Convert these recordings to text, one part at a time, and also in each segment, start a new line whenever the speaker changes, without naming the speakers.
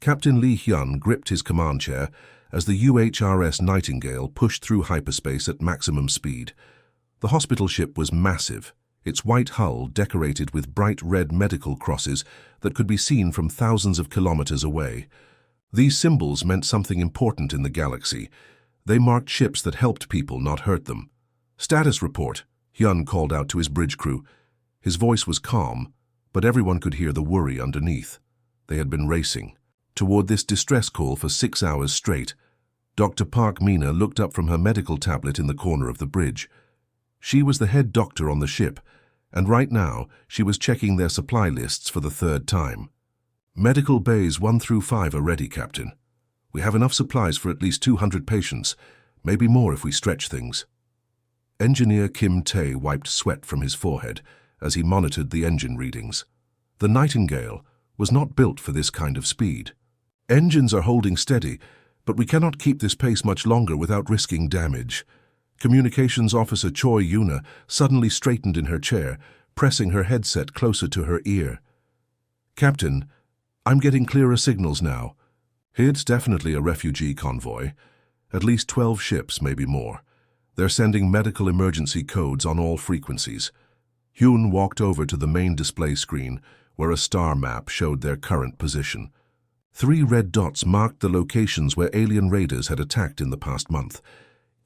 Captain Lee Hyun gripped his command chair as the UHRS Nightingale pushed through hyperspace at maximum speed. The hospital ship was massive, its white hull decorated with bright red medical crosses that could be seen from thousands of kilometers away. These symbols meant something important in the galaxy. They marked ships that helped people, not hurt them. "Status report," Hyun called out to his bridge crew. His voice was calm, but everyone could hear the worry underneath. They had been racing toward this distress call for 6 hours straight. Dr. Park Mina looked up from her medical tablet in the corner of the bridge. She was the head doctor on the ship, and right now she was checking their supply lists for the 3rd time. "Medical bays 1 through 5 are ready, Captain. We have enough supplies for at least 200 patients, maybe more if we stretch things." Engineer Kim Tae wiped sweat from his forehead as he monitored the engine readings. The Nightingale was not built for this kind of speed. "Engines are holding steady, but we cannot keep this pace much longer without risking damage." Communications Officer Choi Yuna suddenly straightened in her chair, pressing her headset closer to her ear. "Captain, I'm getting clearer signals now. It's definitely a refugee convoy. At least 12 ships, maybe more. They're sending medical emergency codes on all frequencies." Hyun walked over to the main display screen, where a star map showed their current position. 3 red dots marked the locations where alien raiders had attacked in the past month.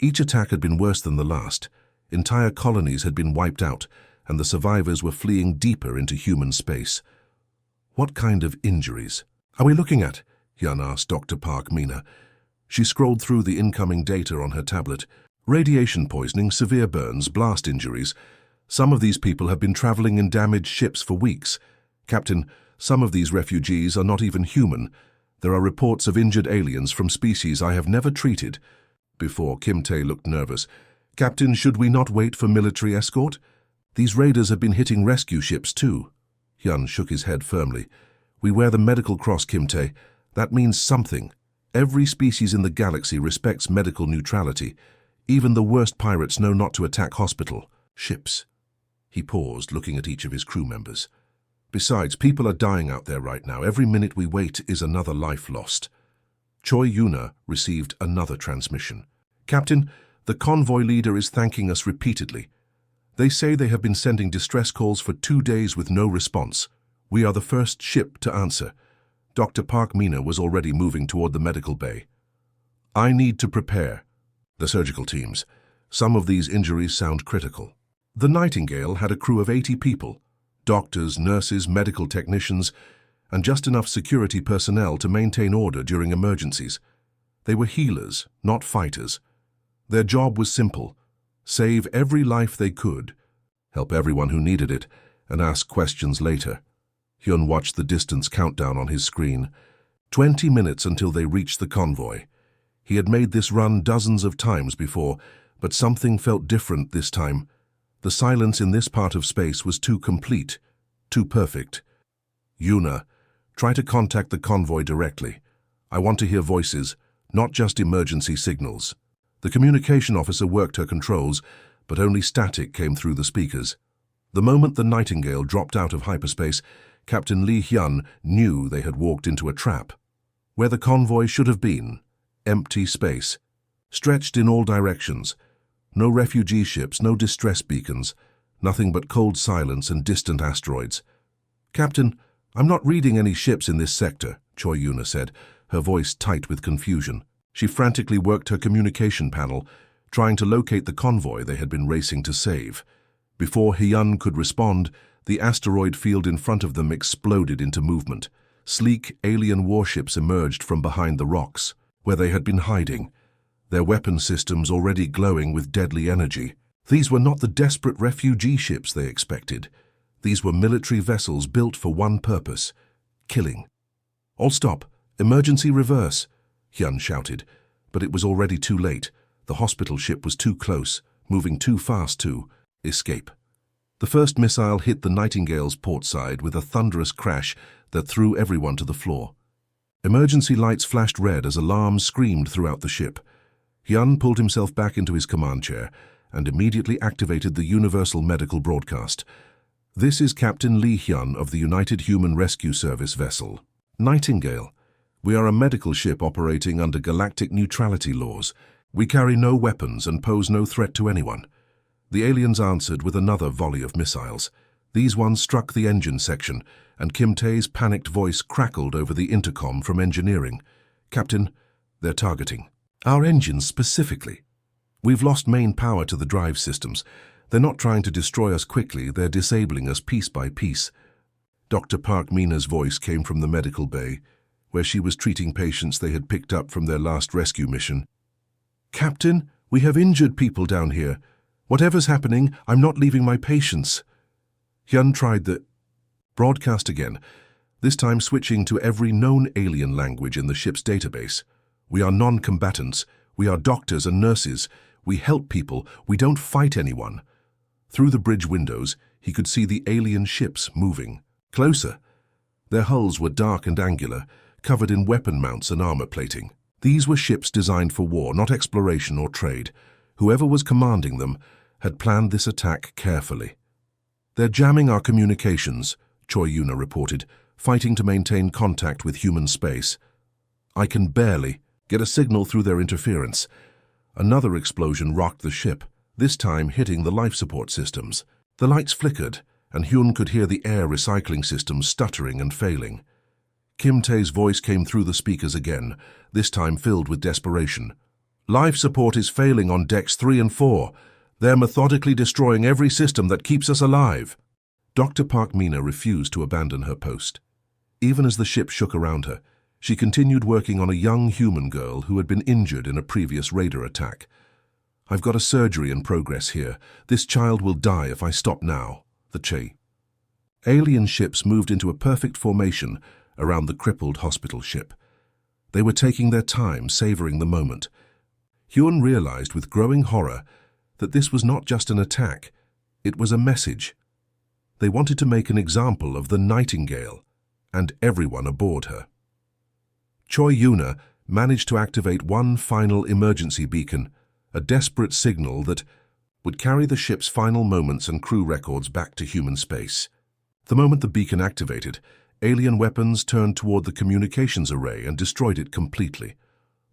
Each attack had been worse than the last. Entire colonies had been wiped out, and the survivors were fleeing deeper into human space. "What kind of injuries are we looking at?" Hyun asked Dr. Park Mina. She scrolled through the incoming data on her tablet. "Radiation poisoning, severe burns, blast injuries. Some of these people have been traveling in damaged ships for weeks. Captain, some of these refugees are not even human. There are reports of injured aliens from species I have never treated." Before Kim Tae looked nervous. "Captain, should we not wait for military escort? These raiders have been hitting rescue ships too." Hyun shook his head firmly. "We wear the medical cross, Kim Tae. That means something. Every species in the galaxy respects medical neutrality. Even the worst pirates know not to attack hospital ships." He paused, looking at each of his crew members. "Besides, people are dying out there right now. Every minute we wait is another life lost." Choi Yuna received another transmission. "Captain, the convoy leader is thanking us repeatedly. They say they have been sending distress calls for 2 days with no response. We are the first ship to answer." Dr. Park Mina was already moving toward the medical bay. "I need to prepare the surgical teams. Some of these injuries sound critical." The Nightingale had a crew of 80 people, doctors, nurses, medical technicians, and just enough security personnel to maintain order during emergencies. They were healers, not fighters. Their job was simple: save every life they could, help everyone who needed it, and ask questions later. Hyun watched the distance countdown on his screen. 20 minutes until they reached the convoy. He had made this run dozens of times before, but something felt different this time. The silence in this part of space was too complete, too perfect. "Yuna, try to contact the convoy directly. I want to hear voices, not just emergency signals." The communication officer worked her controls, but only static came through the speakers. The moment the Nightingale dropped out of hyperspace, Captain Lee Hyun knew they had walked into a trap. Where the convoy should have been, empty space, stretched in all directions. No refugee ships, no distress beacons, nothing but cold silence and distant asteroids. "Captain, I'm not reading any ships in this sector," Choi Yuna said, her voice tight with confusion. She frantically worked her communication panel, trying to locate the convoy they had been racing to save. Before Hyun could respond, the asteroid field in front of them exploded into movement. Sleek alien warships emerged from behind the rocks, where they had been hiding, their weapon systems already glowing with deadly energy. These were not the desperate refugee ships they expected. These were military vessels built for one purpose: killing. "All stop! Emergency reverse!" Hyun shouted, but it was already too late. The hospital ship was too close, moving too fast to escape. The first missile hit the Nightingale's port side with a thunderous crash that threw everyone to the floor. Emergency lights flashed red as alarms screamed throughout the ship. Hyun pulled himself back into his command chair and immediately activated the Universal Medical Broadcast. "This is Captain Lee Hyun of the United Human Rescue Service vessel Nightingale. We are a medical ship operating under galactic neutrality laws. We carry no weapons and pose no threat to anyone. The aliens answered with another volley of missiles. These ones struck the engine section, and Kim Tae's panicked voice crackled over the intercom from engineering. "Captain, they're targeting our engines specifically. We've lost main power to the drive systems. They're not trying to destroy us quickly, they're disabling us piece by piece." Dr. Park Mina's voice came from the medical bay, where she was treating patients they had picked up from their last rescue mission. "Captain, we have injured people down here. Whatever's happening, I'm not leaving my patients." Hyun tried the broadcast again, this time switching to every known alien language in the ship's database. "We are non-combatants. We are doctors and nurses. We help people. We don't fight anyone." Through the bridge windows, he could see the alien ships moving closer. Their hulls were dark and angular, covered in weapon mounts and armor plating. These were ships designed for war, not exploration or trade. Whoever was commanding them had planned this attack carefully. "They're jamming our communications," Choi Yuna reported, fighting to maintain contact with human space. "I can barely get a signal through their interference." Another explosion rocked the ship, this time hitting the life support systems. The lights flickered, and Hyun could hear the air recycling systems stuttering and failing. Kim Tae's voice came through the speakers again, this time filled with desperation. "Life support is failing on decks 3 and 4. They're methodically destroying every system that keeps us alive." Dr. Park Mina refused to abandon her post. Even as the ship shook around her, she continued working on a young human girl who had been injured in a previous raider attack. "I've got a surgery in progress here. This child will die if I stop now." The Che. Alien ships moved into a perfect formation around the crippled hospital ship. They were taking their time, savoring the moment. Hyun realized with growing horror that this was not just an attack, it was a message. They wanted to make an example of the Nightingale and everyone aboard her. Choi Yuna managed to activate one final emergency beacon, a desperate signal that would carry the ship's final moments and crew records back to human space. The moment the beacon activated, alien weapons turned toward the communications array and destroyed it completely.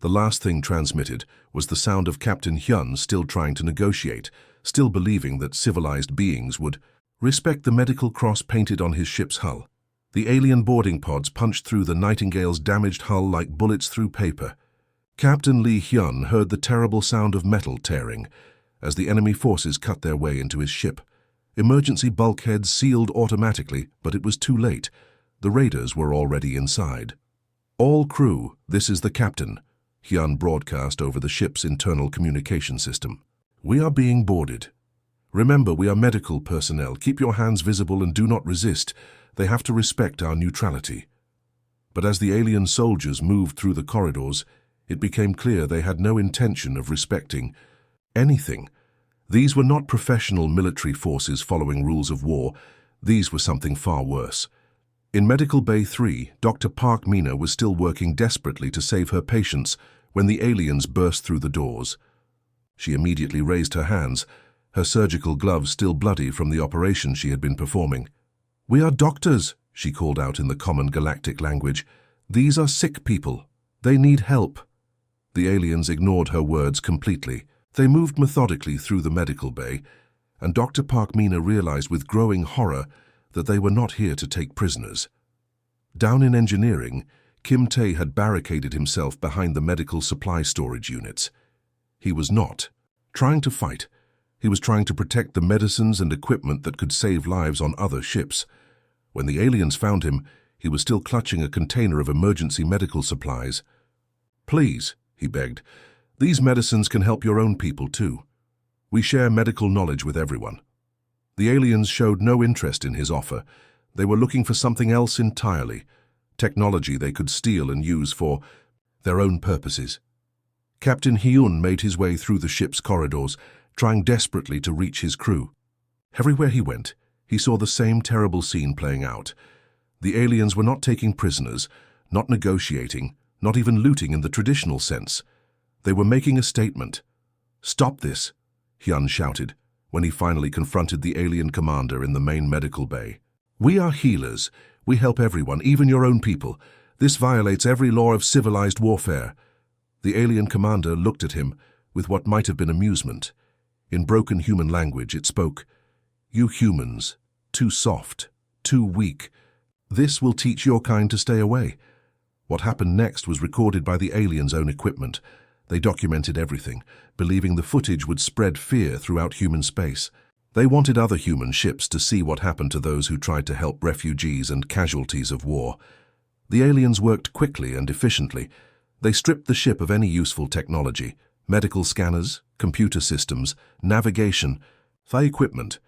The last thing transmitted was the sound of Captain Hyun still trying to negotiate, still believing that civilized beings would respect the medical cross painted on his ship's hull. The alien boarding pods punched through the Nightingale's damaged hull like bullets through paper. Captain Lee Hyun heard the terrible sound of metal tearing as the enemy forces cut their way into his ship. Emergency bulkheads sealed automatically, but it was too late. The raiders were already inside. "All crew, this is the captain," Hyun broadcast over the ship's internal communication system. "We are being boarded. Remember, we are medical personnel. Keep your hands visible and do not resist. They have to respect our neutrality." But as the alien soldiers moved through the corridors, it became clear they had no intention of respecting anything. These were not professional military forces following rules of war. These were something far worse. In Medical Bay 3, Dr. Park Mina was still working desperately to save her patients when the aliens burst through the doors. She immediately raised her hands, her surgical gloves still bloody from the operation she had been performing. "We are doctors," she called out in the common galactic language. "These are sick people. They need help." The aliens ignored her words completely. They moved methodically through the medical bay, and Dr. Park Mina realized with growing horror that they were not here to take prisoners. Down in engineering, Kim Tae had barricaded himself behind the medical supply storage units. He was not trying to fight. He was trying to protect the medicines and equipment that could save lives on other ships. When the aliens found him, he was still clutching a container of emergency medical supplies. "Please," he begged, "these medicines can help your own people too. We share medical knowledge with everyone." The aliens showed no interest in his offer. They were looking for something else entirely, technology they could steal and use for their own purposes. Captain Hyun made his way through the ship's corridors, trying desperately to reach his crew. Everywhere he went, he saw the same terrible scene playing out. The aliens were not taking prisoners, not negotiating, not even looting in the traditional sense. They were making a statement. "Stop this," Hyun shouted when he finally confronted the alien commander in the main medical bay. "We are healers. We help everyone, even your own people. This violates every law of civilized warfare." The alien commander looked at him with what might have been amusement. In broken human language, it spoke, "You humans, too soft, too weak. This will teach your kind to stay away." What happened next was recorded by the aliens' own equipment. They documented everything, believing the footage would spread fear throughout human space. They wanted other human ships to see what happened to those who tried to help refugees and casualties of war. The aliens worked quickly and efficiently. They stripped the ship of any useful technology, medical scanners, computer systems, navigation, equipment.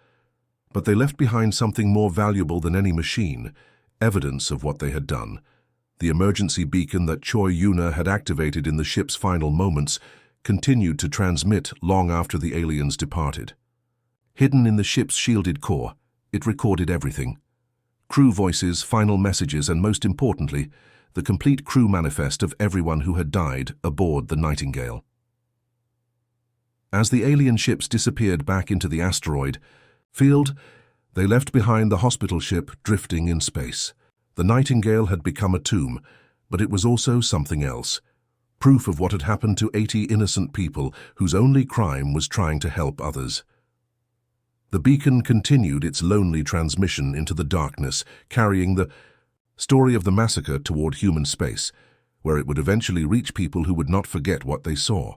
But they left behind something more valuable than any machine, evidence of what they had done. The emergency beacon that Choi Yuna had activated in the ship's final moments continued to transmit long after the aliens departed. Hidden in the ship's shielded core, it recorded everything. Crew voices, final messages, and most importantly, the complete crew manifest of everyone who had died aboard the Nightingale. As the alien ships disappeared back into the asteroid field, they left behind the hospital ship drifting in space. The Nightingale had become a tomb, but it was also something else. Proof of what had happened to 80 innocent people whose only crime was trying to help others. The beacon continued its lonely transmission into the darkness, carrying the story of the massacre toward human space, where it would eventually reach people who would not forget what they saw.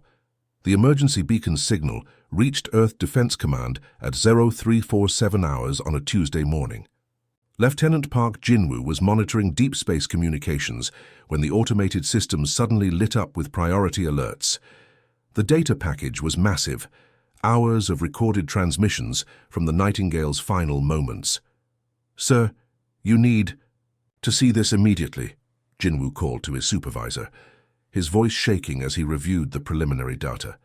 The emergency beacon's signal reached Earth Defense Command at 0347 hours on a Tuesday morning. Lieutenant Park Jinwoo was monitoring deep space communications when the automated systems suddenly lit up with priority alerts. The data package was massive, hours of recorded transmissions from the Nightingale's final moments. "Sir, you need to see this immediately," Jinwoo called to his supervisor, his voice shaking as he reviewed the preliminary data.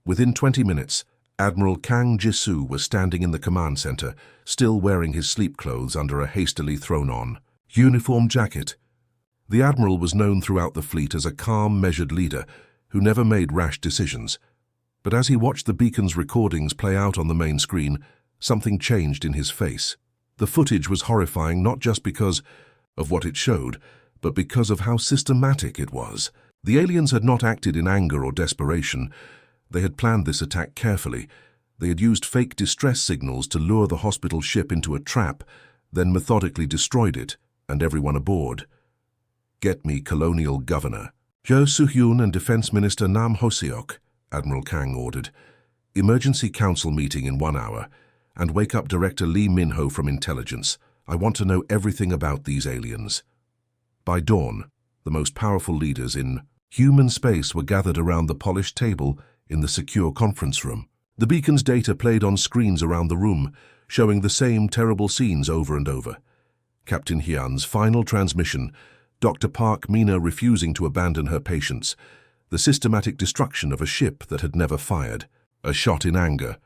Within 20 minutes, Admiral Kang Jisoo was standing in the command center, still wearing his sleep clothes under a hastily thrown-on uniform jacket. The Admiral was known throughout the fleet as a calm, measured leader who never made rash decisions. But as he watched the beacon's recordings play out on the main screen, something changed in his face. The footage was horrifying not just because of what it showed, but because of how systematic it was. The aliens had not acted in anger or desperation. They had planned this attack carefully. They had used fake distress signals to lure the hospital ship into a trap, then methodically destroyed it and everyone aboard. "Get me Colonial Governor Jo Soo-hyun and Defense Minister Nam Ho-seok," Admiral Kang ordered. "Emergency Council meeting in 1 hour, and wake up Director Lee Min-ho from Intelligence. I want to know everything about these aliens." By dawn, the most powerful leaders in human space were gathered around the polished table in the secure conference room. The beacon's data played on screens around the room, showing the same terrible scenes over and over. Captain Hyun's final transmission, Dr. Park Mina refusing to abandon her patients, the systematic destruction of a ship that had never fired, a shot in anger.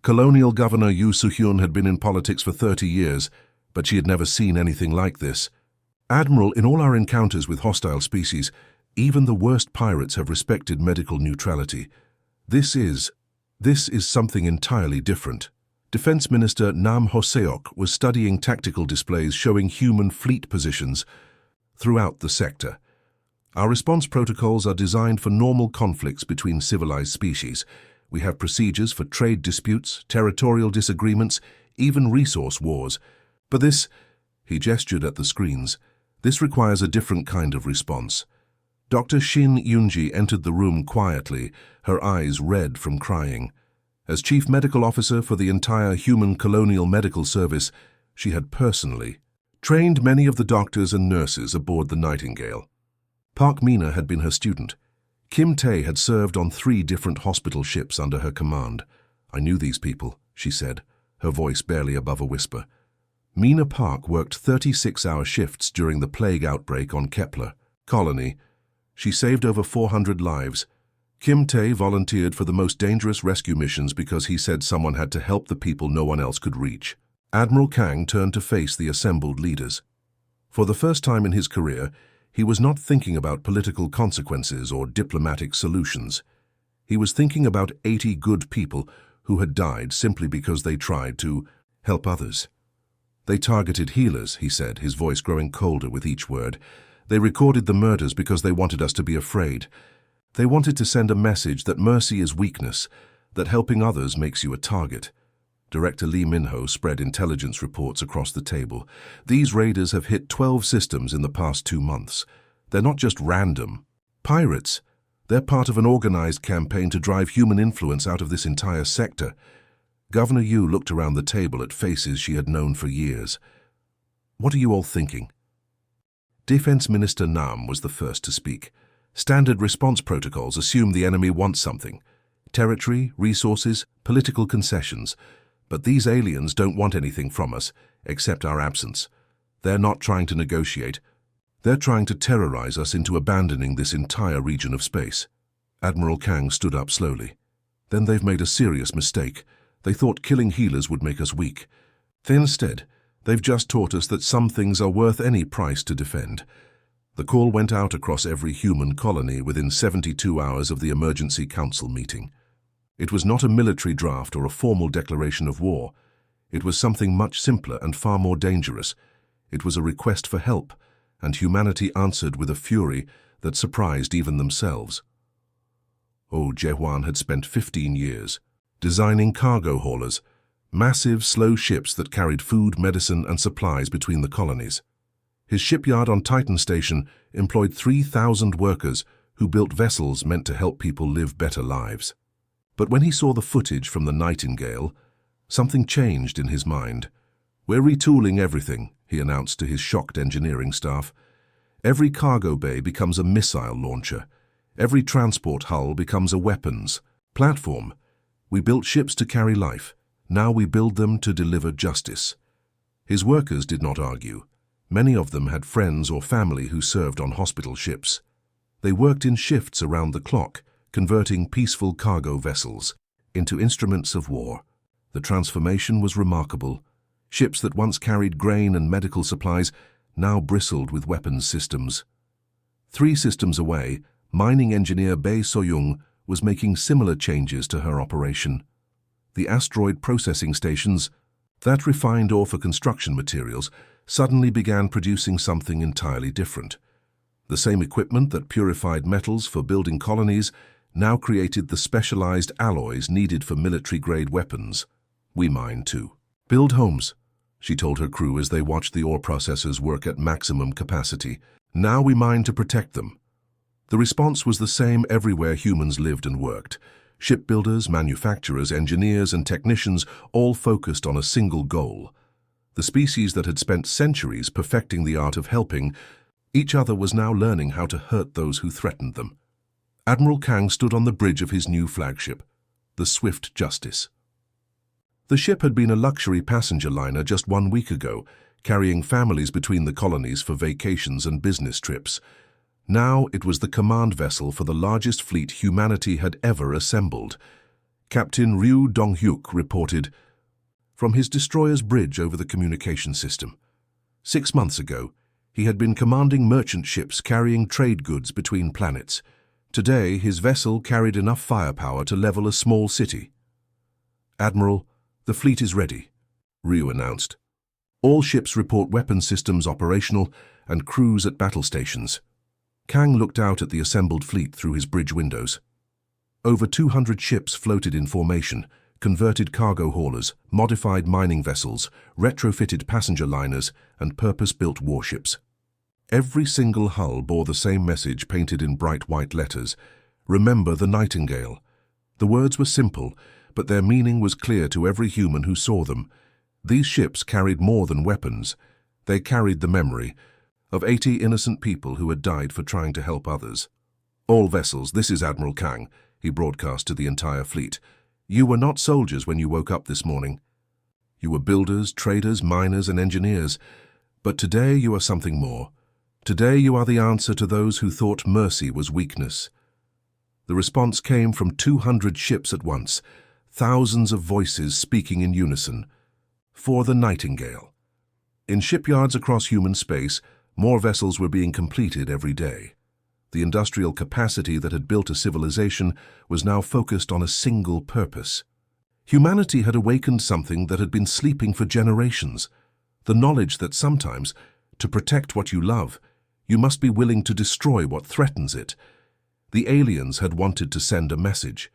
Colonial Governor Yoo Soo-hyun had been in politics for 30 years, but she had never seen anything like this. "Admiral, in all our encounters with hostile species, even the worst pirates have respected medical neutrality. This is something entirely different." Defense Minister Nam Ho-seok was studying tactical displays showing human fleet positions throughout the sector. "Our response protocols are designed for normal conflicts between civilized species. We have procedures for trade disputes, territorial disagreements, even resource wars. But this," he gestured at the screens, "this requires a different kind of response." Dr. Shin Yoonji entered the room quietly, her eyes red from crying. As Chief Medical Officer for the entire human colonial medical service, she had personally trained many of the doctors and nurses aboard the Nightingale. Park Mina had been her student. Kim Tae had served on 3 different hospital ships under her command. "I knew these people," she said, her voice barely above a whisper. Mina Park worked 36-hour shifts during the plague outbreak on Kepler Colony. She saved over 400 lives. Kim Tae volunteered for the most dangerous rescue missions because he said someone had to help the people no one else could reach. Admiral Kang turned to face the assembled leaders. For the first time in his career, he was not thinking about political consequences or diplomatic solutions. He was thinking about 80 good people who had died simply because they tried to help others. "They targeted healers," he said, his voice growing colder with each word. They recorded the murders because they wanted us to be afraid. They wanted to send a message that mercy is weakness, that helping others makes you a target. Director Lee Min-ho spread intelligence reports across the table. These raiders have hit 12 systems in the past 2 months. They're not just random pirates. They're part of an organized campaign to drive human influence out of this entire sector. Governor Yu looked around the table at faces she had known for years. What are you all thinking? Defense Minister Nam was the first to speak. Standard response protocols assume the enemy wants something. Territory, resources, political concessions. But these aliens don't want anything from us, except our absence. They're not trying to negotiate. They're trying to terrorize us into abandoning this entire region of space. Admiral Kang stood up slowly. Then they've made a serious mistake. They thought killing healers would make us weak. Instead, they've just taught us that some things are worth any price to defend. The call went out across every human colony within 72 hours of the Emergency Council meeting. It was not a military draft or a formal declaration of war. It was something much simpler and far more dangerous. It was a request for help, and humanity answered with a fury that surprised even themselves. Jae-hwan had spent 15 years designing cargo haulers, massive, slow ships that carried food, medicine, and supplies between the colonies. His shipyard on Titan Station employed 3,000 workers who built vessels meant to help people live better lives. But when he saw the footage from the Nightingale, something changed in his mind. "We're retooling everything," he announced to his shocked engineering staff. "Every cargo bay becomes a missile launcher. Every transport hull becomes a weapons platform. We built ships to carry life. Now we build them to deliver justice." His workers did not argue. Many of them had friends or family who served on hospital ships. They worked in shifts around the clock, converting peaceful cargo vessels into instruments of war. The transformation was remarkable. Ships that once carried grain and medical supplies now bristled with weapons systems. 3 systems away, mining engineer Bae So-young was making similar changes to her operation. The asteroid processing stations that refined ore for construction materials suddenly began producing something entirely different. The same equipment that purified metals for building colonies now created the specialized alloys needed for military-grade weapons. "We mine too. Build homes," she told her crew as they watched the ore processors work at maximum capacity. "Now we mine to protect them." The response was the same everywhere humans lived and worked. Shipbuilders, manufacturers, engineers, and technicians all focused on a single goal. The species that had spent centuries perfecting the art of helping each other was now learning how to hurt those who threatened them. Admiral Kang stood on the bridge of his new flagship, the Swift Justice. The ship had been a luxury passenger liner just 1 week ago, carrying families between the colonies for vacations and business trips. Now it was the command vessel for the largest fleet humanity had ever assembled. Captain Ryu Dong-hyuk reported from his destroyer's bridge over the communication system. 6 months ago, he had been commanding merchant ships carrying trade goods between planets. Today, his vessel carried enough firepower to level a small city. "Admiral, the fleet is ready," Ryu announced. "All ships report weapon systems operational and crews at battle stations." Kang looked out at the assembled fleet through his bridge windows. Over 200 ships floated in formation, converted cargo haulers, modified mining vessels, retrofitted passenger liners, and purpose-built warships. Every single hull bore the same message painted in bright white letters: "Remember the Nightingale." The words were simple, but their meaning was clear to every human who saw them. These ships carried more than weapons. They carried the memory of 80 innocent people who had died for trying to help others. "All vessels, this is Admiral Kang," he broadcast to the entire fleet. "You were not soldiers when you woke up this morning. You were builders, traders, miners, and engineers. But today you are something more. Today you are the answer to those who thought mercy was weakness." The response came from 200 ships at once, thousands of voices speaking in unison. For the Nightingale. In shipyards across human space, more vessels were being completed every day. The industrial capacity that had built a civilization was now focused on a single purpose. Humanity had awakened something that had been sleeping for generations: the knowledge that sometimes, to protect what you love, You must be willing to destroy what threatens it. The aliens had wanted to send a message.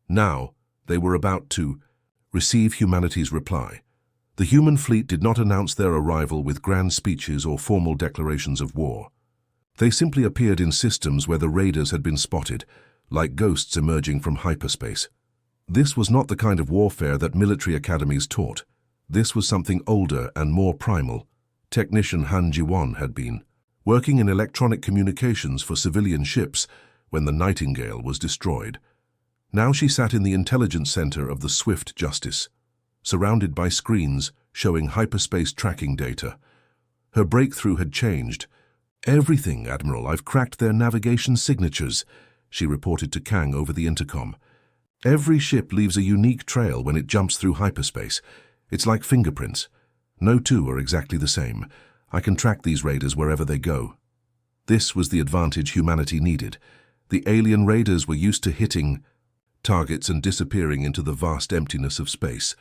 Now, they were about to receive humanity's reply. The human fleet did not announce their arrival with grand speeches or formal declarations of war. They simply appeared in systems where the raiders had been spotted, like ghosts emerging from hyperspace. This was not the kind of warfare that military academies taught. This was something older and more primal. Technician Han Ji-won had been working in electronic communications for civilian ships when the Nightingale was destroyed. Now she sat in the intelligence center of the Swift Justice, surrounded by screens showing hyperspace tracking data. Her breakthrough had changed. "Everything, Admiral. I've cracked their navigation signatures," she reported to Kang over the intercom. "Every ship leaves a unique trail when it jumps through hyperspace. It's like fingerprints. No two are exactly the same. I can track these raiders wherever they go." This was the advantage humanity needed. The alien raiders were used to hitting targets and disappearing into the vast emptiness of space.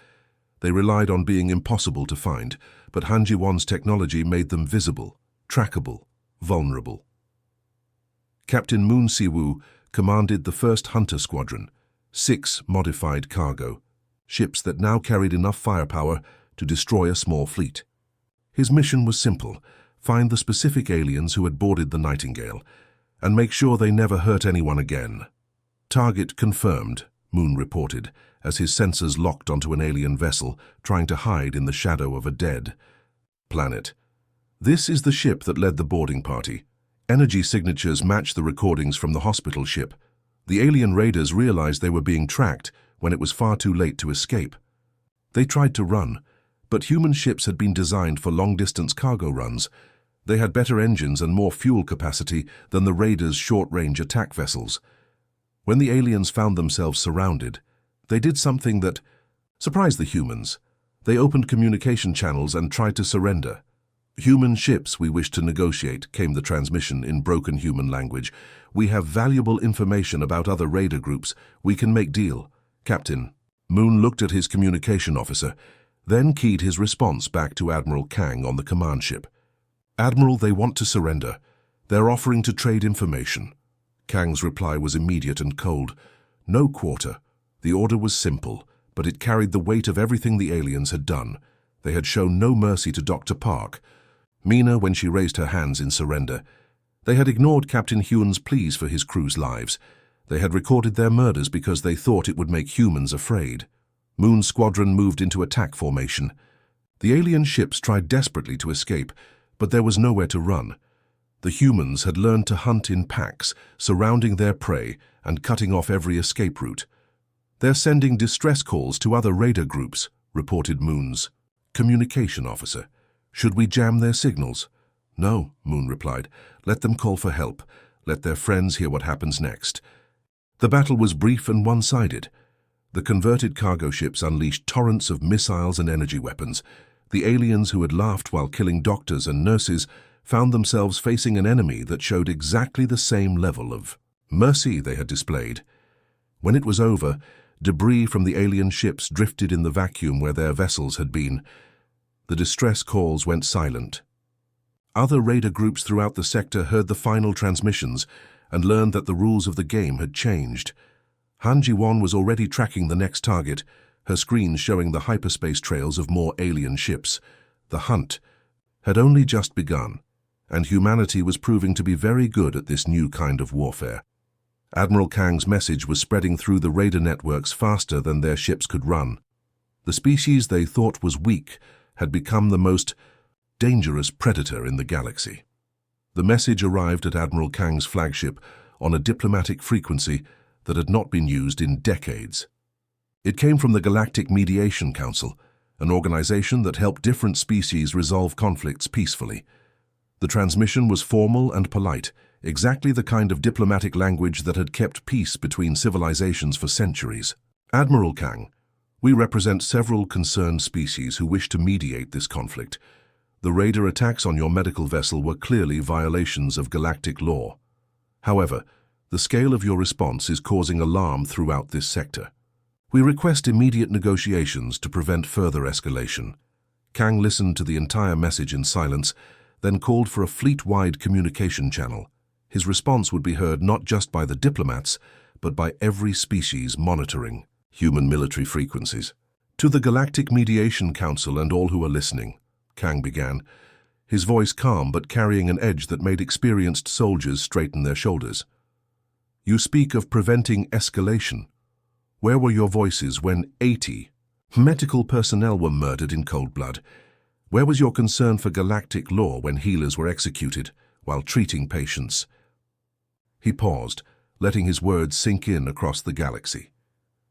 They relied on being impossible to find, but Han Ji-won's technology made them visible, trackable, vulnerable. Captain Moon Si-woo commanded the 1st Hunter Squadron, 6 modified cargo ships that now carried enough firepower to destroy a small fleet. His mission was simple: find the specific aliens who had boarded the Nightingale and make sure they never hurt anyone again. "Target confirmed," Moon reported, as his sensors locked onto an alien vessel trying to hide in the shadow of a dead planet. "This is the ship that led the boarding party. Energy signatures match the recordings from the hospital ship. The alien raiders realized they were being tracked when it was far too late to escape. They tried to run, but human ships had been designed for long-distance cargo runs. They had better engines and more fuel capacity than the raiders' short-range attack vessels. When the aliens found themselves surrounded, they did something that surprised the humans. They opened communication channels and tried to surrender. "Human ships, we wish to negotiate," came the transmission in broken human language. "We have valuable information about other raider groups. We can make deal." "Captain." Moon looked at his communication officer, then keyed his response back to Admiral Kang on the command ship. "Admiral, they want to surrender. They're offering to trade information." Kang's reply was immediate and cold. "No quarter." The order was simple, but it carried the weight of everything the aliens had done. They had shown no mercy to Dr. Park, Mina when she raised her hands in surrender. They had ignored Captain Huon's pleas for his crew's lives. They had recorded their murders because they thought it would make humans afraid. Moon's squadron moved into attack formation. The alien ships tried desperately to escape, but there was nowhere to run. The humans had learned to hunt in packs, surrounding their prey and cutting off every escape route. "They're sending distress calls to other raider groups," reported Moon's communication officer. "Should we jam their signals?" "No," Moon replied. "Let them call for help. Let their friends hear what happens next." The battle was brief and one-sided. The converted cargo ships unleashed torrents of missiles and energy weapons. The aliens who had laughed while killing doctors and nurses found themselves facing an enemy that showed exactly the same level of mercy they had displayed. When it was over, debris from the alien ships drifted in the vacuum where their vessels had been. The distress calls went silent. Other raider groups throughout the sector heard the final transmissions and learned that the rules of the game had changed. Han Ji-won was already tracking the next target, her screens showing the hyperspace trails of more alien ships. The hunt had only just begun, and humanity was proving to be very good at this new kind of warfare. Admiral Kang's message was spreading through the raider networks faster than their ships could run. The species they thought was weak had become the most dangerous predator in the galaxy. The message arrived at Admiral Kang's flagship on a diplomatic frequency that had not been used in decades. It came from the Galactic Mediation Council, an organization that helped different species resolve conflicts peacefully. The transmission was formal and polite, exactly the kind of diplomatic language that had kept peace between civilizations for centuries. "Admiral Kang, we represent several concerned species who wish to mediate this conflict. The raider attacks on your medical vessel were clearly violations of galactic law. However, the scale of your response is causing alarm throughout this sector. We request immediate negotiations to prevent further escalation." Kang listened to the entire message in silence, then called for a fleet-wide communication channel. His response would be heard not just by the diplomats, but by every species monitoring human military frequencies. "To the Galactic Mediation Council and all who are listening," Kang began, his voice calm but carrying an edge that made experienced soldiers straighten their shoulders. "You speak of preventing escalation. Where were your voices when 80 medical personnel were murdered in cold blood? Where was your concern for galactic law when healers were executed while treating patients?" He paused, letting his words sink in across the galaxy.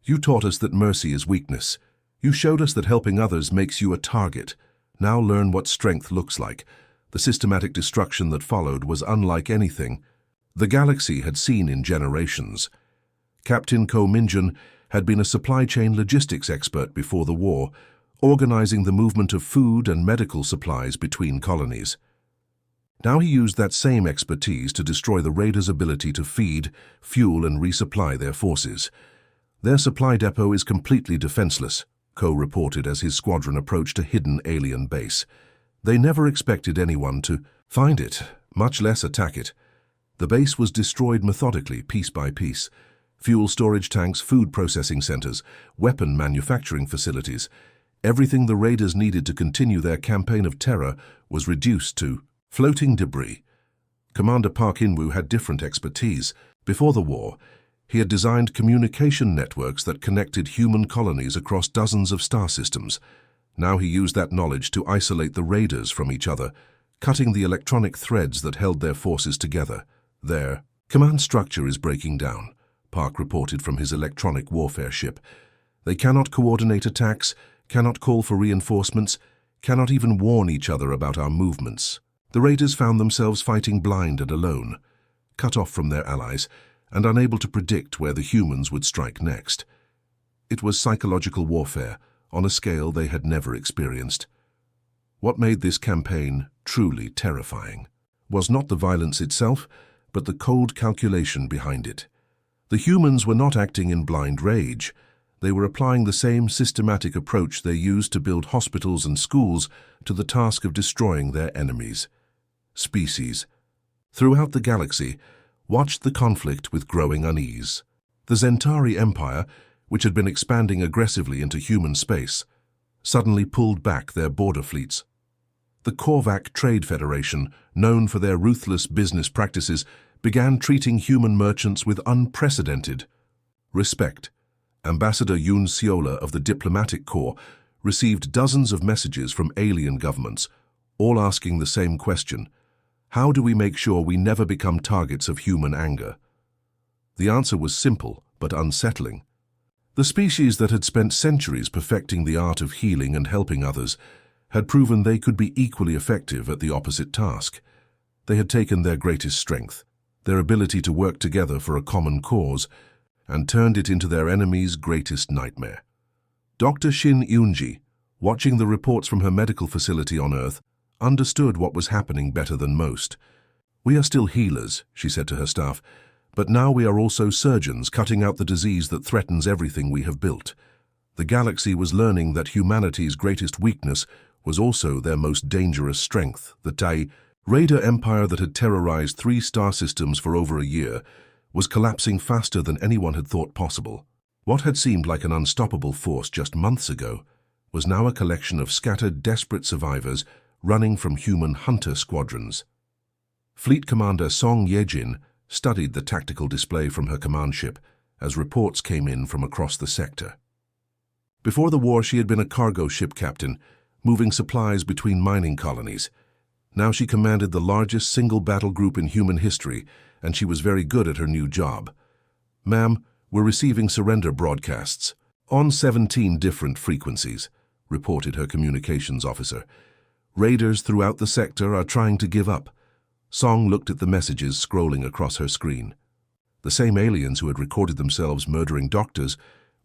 "You taught us that mercy is weakness. You showed us that helping others makes you a target. Now learn what strength looks like." The systematic destruction that followed was unlike anything the galaxy had seen in generations. Captain Ko Minjun had been a supply chain logistics expert before the war, organizing the movement of food and medical supplies between colonies. Now he used that same expertise to destroy the raiders' ability to feed, fuel, and resupply their forces. "Their supply depot is completely defenseless," Ko reported as his squadron approached a hidden alien base. They never expected anyone to find it, much less attack it. The base was destroyed methodically, piece by piece. Fuel storage tanks, food processing centers, weapon manufacturing facilities. Everything the raiders needed to continue their campaign of terror was reduced to floating debris. Commander Park In-woo had different expertise. Before the war, he had designed communication networks that connected human colonies across dozens of star systems. Now he used that knowledge to isolate the raiders from each other, cutting the electronic threads that held their forces together. "Their command structure is breaking down," Park reported from his electronic warfare ship. "They cannot coordinate attacks, cannot call for reinforcements, cannot even warn each other about our movements." The raiders found themselves fighting blind and alone, cut off from their allies, and unable to predict where the humans would strike next. It was psychological warfare on a scale they had never experienced. What made this campaign truly terrifying was not the violence itself, but the cold calculation behind it. The humans were not acting in blind rage. They were applying the same systematic approach they used to build hospitals and schools to the task of destroying their enemies. Species throughout the galaxy watched the conflict with growing unease. The Zentari Empire, which had been expanding aggressively into human space, suddenly pulled back their border fleets. The Korvac Trade Federation, known for their ruthless business practices, began treating human merchants with unprecedented respect. Ambassador Yoon Seola of the Diplomatic Corps received dozens of messages from alien governments, all asking the same question: how do we make sure we never become targets of human anger? The answer was simple but unsettling. The species that had spent centuries perfecting the art of healing and helping others had proven they could be equally effective at the opposite task. They had taken their greatest strength, their ability to work together for a common cause, and turned it into their enemy's greatest nightmare. Dr. Shin Yoonji, watching the reports from her medical facility on Earth, understood what was happening better than most. "We are still healers," she said to her staff, "but now we are also surgeons cutting out the disease that threatens everything we have built." The galaxy was learning that humanity's greatest weakness was also their most dangerous strength. The Tai Raider Empire that had terrorized 3 star systems for over a year was collapsing faster than anyone had thought possible. What had seemed like an unstoppable force just months ago was now a collection of scattered, desperate survivors running from human hunter squadrons. Fleet Commander Song Yejin studied the tactical display from her command ship as reports came in from across the sector. Before the war, she had been a cargo ship captain, moving supplies between mining colonies. Now she commanded the largest single battle group in human history, and she was very good at her new job. "Ma'am, we're receiving surrender broadcasts on 17 different frequencies," reported her communications officer. "Raiders throughout the sector are trying to give up." Song looked at the messages scrolling across her screen. The same aliens who had recorded themselves murdering doctors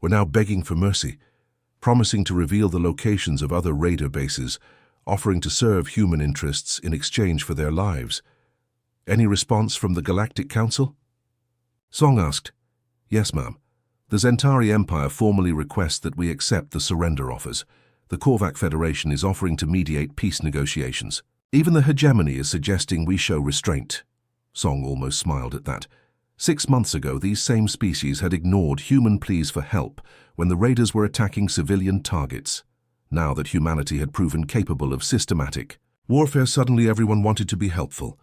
were now begging for mercy, promising to reveal the locations of other raider bases, offering to serve human interests in exchange for their lives. "Any response from the Galactic Council?" Song asked. "Yes, ma'am. The Zentari Empire formally requests that we accept the surrender offers. The Korvac Federation is offering to mediate peace negotiations." Even the hegemony is suggesting we show restraint. Song almost smiled at that. 6 months ago, these same species had ignored human pleas for help when the raiders were attacking civilian targets. Now that humanity had proven capable of systematic warfare, suddenly everyone wanted to be helpful.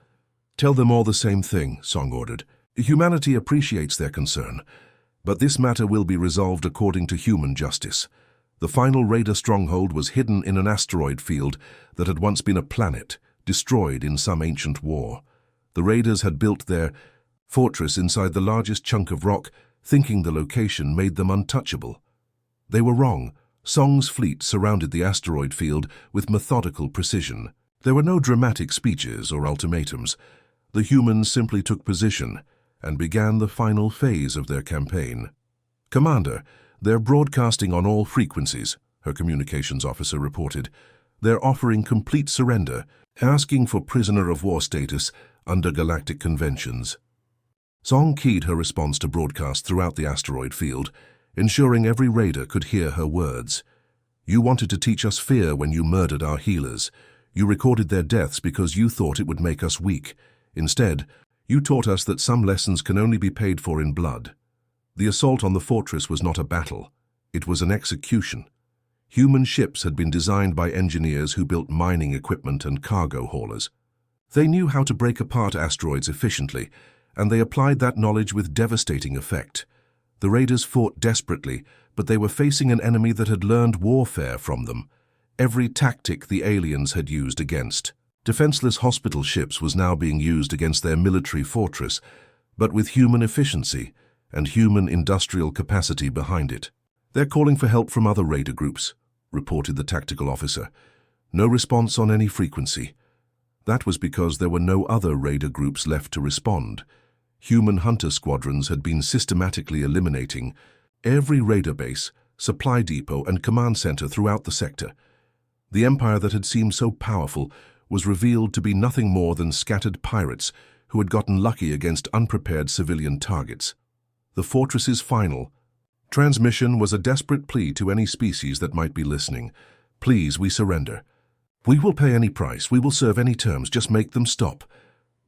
Tell them all the same thing, Song ordered. Humanity appreciates their concern, but this matter will be resolved according to human justice. The final raider stronghold was hidden in an asteroid field that had once been a planet, destroyed in some ancient war. The raiders had built their fortress inside the largest chunk of rock, thinking the location made them untouchable. They were wrong. Song's fleet surrounded the asteroid field with methodical precision. There were no dramatic speeches or ultimatums. The humans simply took position and began the final phase of their campaign. Commander, they're broadcasting on all frequencies, her communications officer reported. They're offering complete surrender, asking for prisoner of war status under galactic conventions. Song keyed her response to broadcast throughout the asteroid field, ensuring every raider could hear her words. You wanted to teach us fear when you murdered our healers. You recorded their deaths because you thought it would make us weak. Instead, you taught us that some lessons can only be paid for in blood. The assault on the fortress was not a battle. It was an execution. Human ships had been designed by engineers who built mining equipment and cargo haulers. They knew how to break apart asteroids efficiently, and they applied that knowledge with devastating effect. The raiders fought desperately, but they were facing an enemy that had learned warfare from them. Every tactic the aliens had used against defenseless hospital ships was now being used against their military fortress, but with human efficiency and human industrial capacity behind it. They're calling for help from other raider groups, reported the tactical officer. No response on any frequency. That was because there were no other raider groups left to respond. Human hunter squadrons had been systematically eliminating every raider base, supply depot, and command center throughout the sector. The empire that had seemed so powerful was revealed to be nothing more than scattered pirates who had gotten lucky against unprepared civilian targets. The fortress's final transmission was a desperate plea to any species that might be listening. Please, we surrender. We will pay any price, we will serve any terms, just make them stop.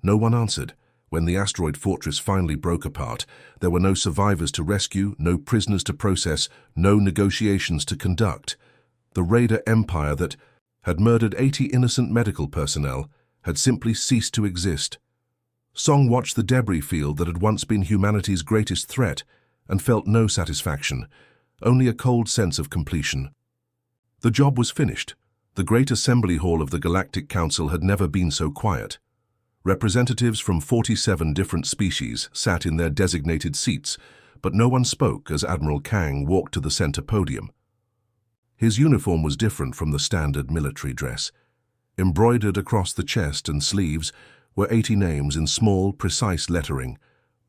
No one answered. When the asteroid fortress finally broke apart, there were no survivors to rescue, no prisoners to process, no negotiations to conduct. The raider empire that had murdered 80 innocent medical personnel had simply ceased to exist. Song watched the debris field that had once been humanity's greatest threat and felt no satisfaction, only a cold sense of completion. The job was finished. The great assembly hall of the Galactic Council had never been so quiet. Representatives from 47 different species sat in their designated seats, but no one spoke as Admiral Kang walked to the center podium. His uniform was different from the standard military dress. Embroidered across the chest and sleeves were 80 names in small, precise lettering: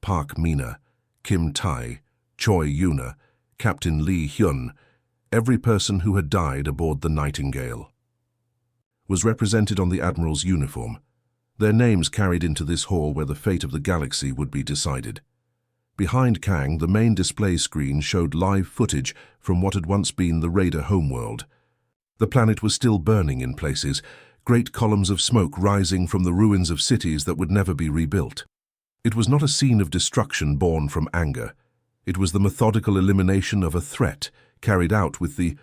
Park Mina, Kim Tai, Choi Yuna, Captain Lee Hyun. Every person who had died aboard the Nightingale was represented on the Admiral's uniform, their names carried into this hall where the fate of the galaxy would be decided. Behind Kang, the main display screen showed live footage from what had once been the Raider homeworld. The planet was still burning in places, great columns of smoke rising from the ruins of cities that would never be rebuilt. It was not a scene of destruction born from anger. It was the methodical elimination of a threat, carried out with the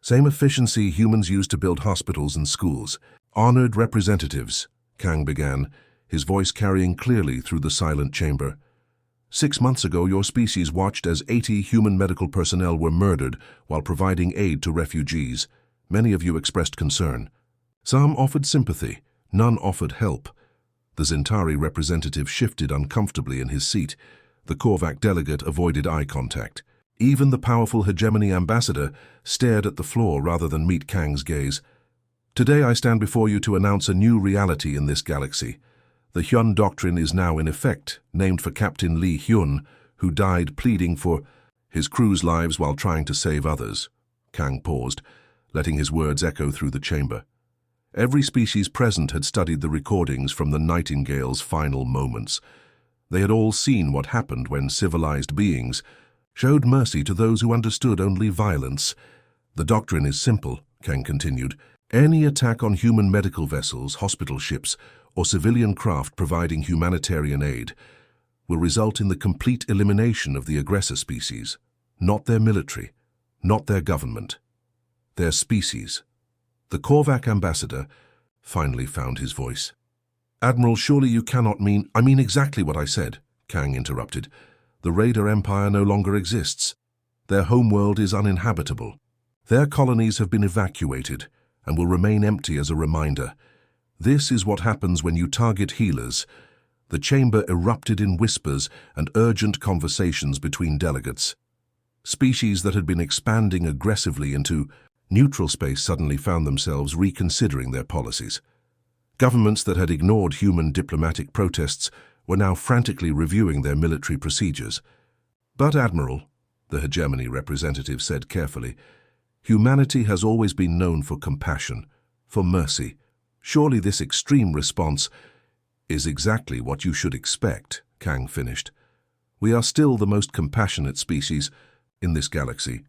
same efficiency humans used to build hospitals and schools. Honored representatives, Kang began, his voice carrying clearly through the silent chamber. 6 months ago, your species watched as 80 human medical personnel were murdered while providing aid to refugees. Many of you expressed concern. Some offered sympathy, none offered help. The Zentari representative shifted uncomfortably in his seat. The Korvac delegate avoided eye contact. Even the powerful hegemony ambassador stared at the floor rather than meet Kang's gaze. Today I stand before you to announce a new reality in this galaxy. The Hyun Doctrine is now in effect, named for Captain Lee Hyun, who died pleading for his crew's lives while trying to save others. Kang paused, letting his words echo through the chamber. Every species present had studied the recordings from the Nightingale's final moments. They had all seen what happened when civilized beings showed mercy to those who understood only violence. The doctrine is simple, Kang continued. Any attack on human medical vessels, hospital ships, or civilian craft providing humanitarian aid will result in the complete elimination of the aggressor species, not their military, not their government, their species. The Korvac ambassador finally found his voice. "Admiral, surely you cannot mean—" "I mean exactly what I said," Kang interrupted. "The Raider Empire no longer exists. Their homeworld is uninhabitable. Their colonies have been evacuated and will remain empty as a reminder. This is what happens when you target healers." The chamber erupted in whispers and urgent conversations between delegates. Species that had been expanding aggressively into neutral space suddenly found themselves reconsidering their policies. Governments that had ignored human diplomatic protests were now frantically reviewing their military procedures. "But, Admiral," the hegemony representative said carefully, "humanity has always been known for compassion, for mercy. Surely this extreme response is exactly what you should expect," Kang finished. "We are still the most compassionate species in this galaxy.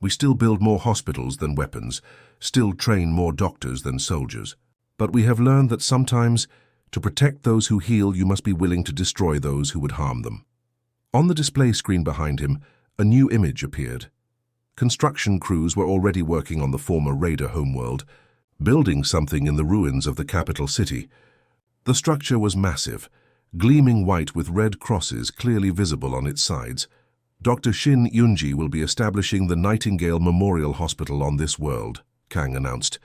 We still build more hospitals than weapons, still train more doctors than soldiers. But we have learned that sometimes, to protect those who heal, you must be willing to destroy those who would harm them." On the display screen behind him, a new image appeared. Construction crews were already working on the former Raider homeworld, building something in the ruins of the capital city. The structure was massive, gleaming white with red crosses clearly visible on its sides. "Dr. Shin Yunji will be establishing the Nightingale Memorial Hospital on this world," Kang announced.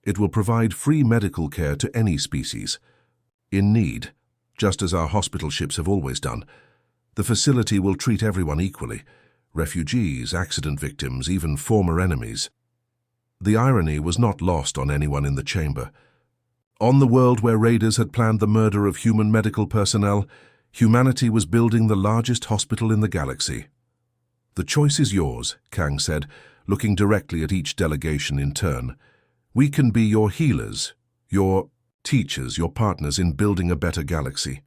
"It will provide free medical care to any species in need, just as our hospital ships have always done. The facility will treat everyone equally, refugees, accident victims, even former enemies." The irony was not lost on anyone in the chamber. On the world where raiders had planned the murder of human medical personnel, humanity was building the largest hospital in the galaxy. "The choice is yours," Kang said, looking directly at each delegation in turn. "We can be your healers, your teachers, your partners in building a better galaxy.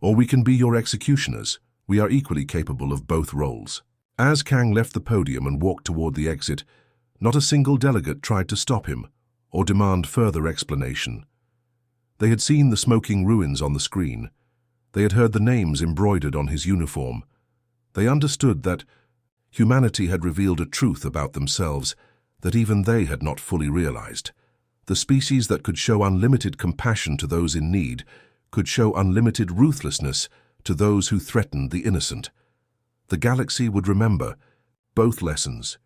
Or we can be your executioners. We are equally capable of both roles." As Kang left the podium and walked toward the exit, not a single delegate tried to stop him or demand further explanation. They had seen the smoking ruins on the screen. They had heard the names embroidered on his uniform. They understood that humanity had revealed a truth about themselves that even they had not fully realized. The species that could show unlimited compassion to those in need could show unlimited ruthlessness to those who threatened the innocent. The galaxy would remember both lessons: